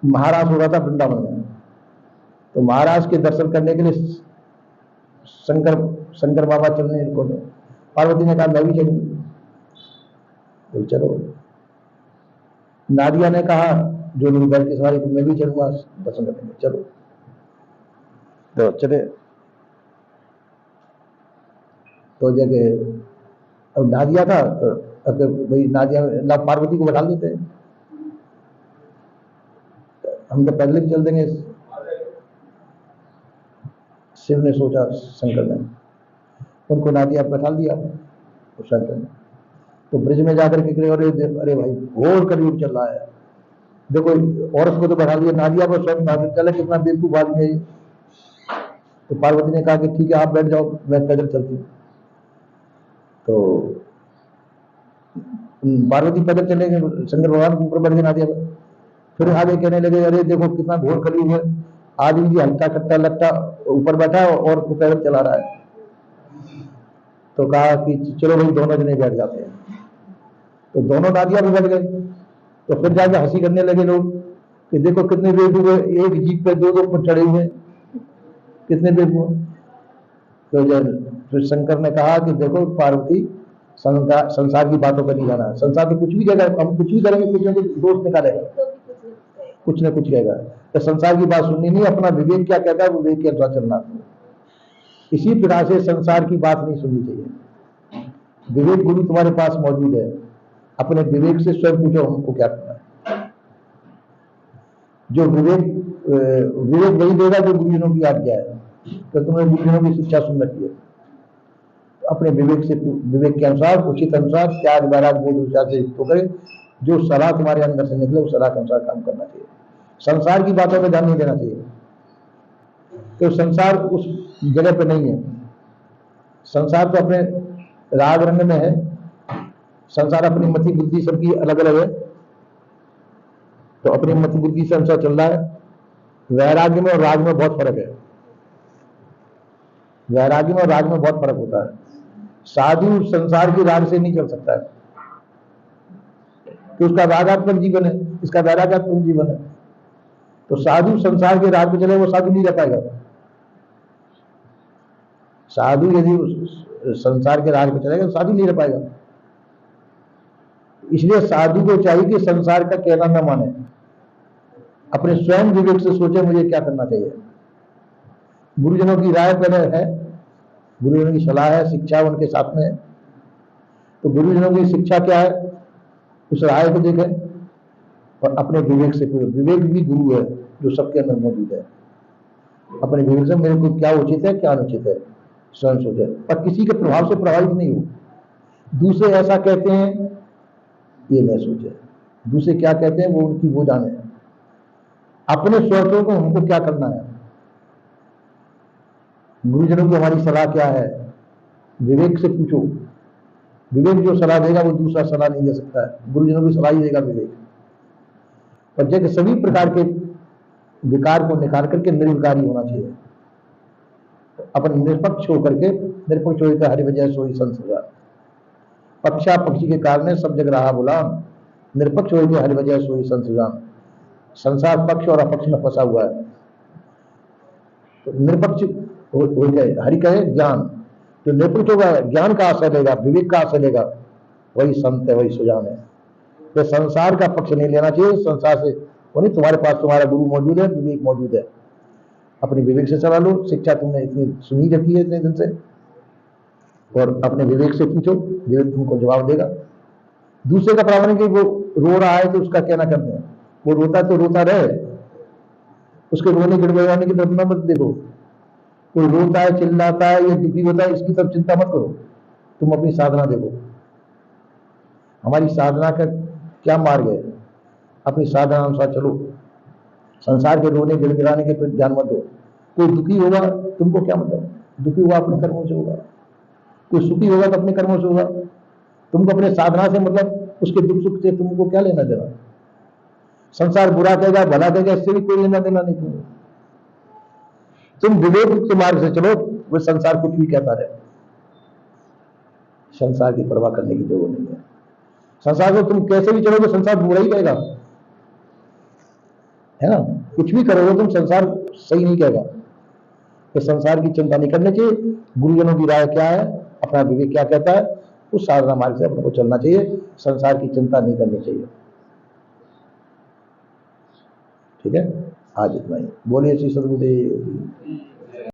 महाराज हो रहा था वृंदावन में। तो महाराज के दर्शन करने के लिए शंकर शंकर बाबा चलने को, पार्वती ने कहा मैं भी चलूंगी। तो चलो। नादिया ने कहा जो मेरी बैठ की सवारी, मैं भी चलूंगा दर्शन करने, चलो। तो चले। तो जगह अब नादिया था, तो अब भाई नादिया पार्वती को बैठा देते हैं, हम तो पैदल भी चल देंगे। शिव ने सोचा, शंकर ने, उनको नादिया बैठा दिया। तो शंकर ने तो ब्रिज में जाकर के कहे, अरे भाई घोर कलयुग चल रहा है, देखो औरत को तो बैठा दिया, नादिया पर स्वयं पैदल चले, कितना बेवकूफ आदमी है ये। तो पार्वती ने कहा कि ठीक है आप बैठ जाओ, मैं पैदल चलती हूँ। तो पार्वती पैदल चले गए, शंकर भगवान के ऊपर बैठ गए नादिया पर। फिर आगे कहने लगे, अरे देखो कितना घोर कलयुग है, आदमी भी हल्का कट्टा लट्टा ऊपर बैठा है और वो पैदल चला रहा है। तो कहा कि चलो भाई दोनों जने बैठ जाते हैं। तो दोनों नादिया भी बैठ गए। तो फिर जाके हंसी करने लगे लोग कि देखो कितने बेवकूफ है, एक जीप पे दो पर चढ़े हुए, कितने बेवकूफ। तो जब फिर शंकर ने कहा कि देखो पार्वती, संसार की बातों पर नहीं जाना, संसार में कुछ भी कहेगा, हम कुछ भी करेंगे, कुछ ना कुछ दोस्त निकालेगा, कुछ ना कुछ कहेगा। तो संसार की बात सुननी नहीं, अपना विवेक क्या कहता है वो विवेक के अनुसार चलना। इसी प्रकार से संसार की बात नहीं सुननी चाहिए। विवेक गुरु तुम्हारे पास मौजूद है, अपने विवेक से स्वयं पूछो हमको क्या करना है। जो विवेक वही देगा जो गुरुजनों की आज्ञा है। तो तुमने गुरुजनों की शिक्षा सुन रखी है, अपने विवेक से, विवेक के अनुसार, उचित अनुसार, त्याग वैराग बोध विचार से युक्त होकर जो सलाह तुम्हारे अंदर से निकले उस सलाह के अनुसार काम करना चाहिए। संसार की बातों में ध्यान नहीं देना चाहिए, तो संसार उस जगह पे नहीं है। संसार तो अपने राग रंग में है, संसार अपनी मति बुद्धि सबकी अलग अलग है, तो अपनी मति बुद्धि से अनुसार चल रहा है। वैराग्य में और राग में बहुत फर्क है, वैराग्य में और राग में बहुत फर्क होता है। साधु संसार की राग से नहीं चल सकता है, कि उसका रागात्मक जीवन है, इसका वैरागात्मक जीवन है। तो साधु संसार के राग में चले, वो साधु नहीं रह पाएगा। साधु यदि संसार के राग में चलेगा तो साधु नहीं रह पाएगा। इसलिए साधु को चाहिए कि संसार का कहना न माने, अपने स्वयं विवेक से सोचे मुझे क्या करना चाहिए। गुरुजनों की राय पहले है, गुरुजनों की सलाह है, शिक्षा उनके साथ में है। तो गुरुजनों की शिक्षा क्या है, उस राय को देखें और अपने विवेक से, विवेक भी गुरु है जो सबके अंदर मौजूद है। अपने विवेक से मेरे को क्या उचित है क्या अनुचित है स्वयं सोचे, पर किसी के प्रभाव से प्रभावित नहीं हो। दूसरे ऐसा कहते हैं ये न सोचे, दूसरे क्या कहते हैं वो उनकी वो जाने। अपने सोचों को हमको क्या करना है, गुरुजनों की हमारी सलाह क्या है, विवेक से पूछो। विवेक जो सलाह देगा वो दूसरा सलाह नहीं दे सकता है, गुरुजनों की सलाह ही देगा विवेक। और जैसे सभी प्रकार के विकार को निकाल करके निर्विकारी होना चाहिए, अपन निष्पक्ष होकर के, निष्पक्ष होकर हरि वजह सोई संसर्गा, पक्षा पक्षी के कारण सब जग रहा बोला, निष्पक्ष होकर हरि वजह सोई संसर्गा। संसार पक्ष और अपक्ष में फंसा हुआ है, तो निष्पक्ष हो गए। हरि कहे ज्ञान, जो निष्पक्ष होगा, ज्ञान का आश्रय लेगा, विवेक का आश्रय लेगा, वही संत है, वही सुजान है। तो संसार का पक्ष नहीं लेना चाहिए, संसार से वो नहीं, तुम्हारे पास तुम्हारा गुरु मौजूद है, विवेक मौजूद है, अपने विवेक से चला लो। शिक्षा तुमने इतनी सुनी रखी है इतने दिन से, और अपने विवेक से पूछो, विवेक तुमको जवाब देगा। दूसरे का प्रावधान कि वो रो रहा है तो उसका कहना करते हैं, वो रोता तो रोता रहे, उसके रोने गिड़गिड़ाने की तरफ मत देखो। कोई रोता है, चिल्लाता है या दुखी होता है, इसकी तरफ चिंता मत करो, तुम अपनी साधना देखो। हमारी साधना का क्या मार्ग है, अपनी साधना अनुसार चलो। संसार के रोने गिड़गिड़ाने के प्रति ध्यान मत दो। कोई दुखी होगा तुमको क्या मतलब, दुखी हुआ अपने कर्मों से होगा, कोई सुखी होगा तो अपने कर्मों से होगा। तुमको अपने साधना से मतलब, उसके दुख सुख से तुमको क्या लेना देना। संसार बुरा कहेगा भला कहेगा, इससे भी कोई लेना देना नहीं तुमको। तुम विवेक के मार्ग से चलो, वो संसार कुछ भी कहता रहे, संसार की परवाह करने की जरूरत नहीं है। संसार को तुम कैसे भी चलोगे, संसार बुरा ही कहेगा। है ना। कुछ भी करोगे तुम, संसार सही नहीं कहेगा। तो संसार की चिंता नहीं करनी चाहिए। गुरुजनों की राय क्या है, अपना विवेक क्या कहता है, उस साधना मार्ग से अपने को चलना चाहिए। संसार की चिंता नहीं करनी चाहिए। ठीक है, आज इतना ही। बोलिए श्री सद्गुरुदेव।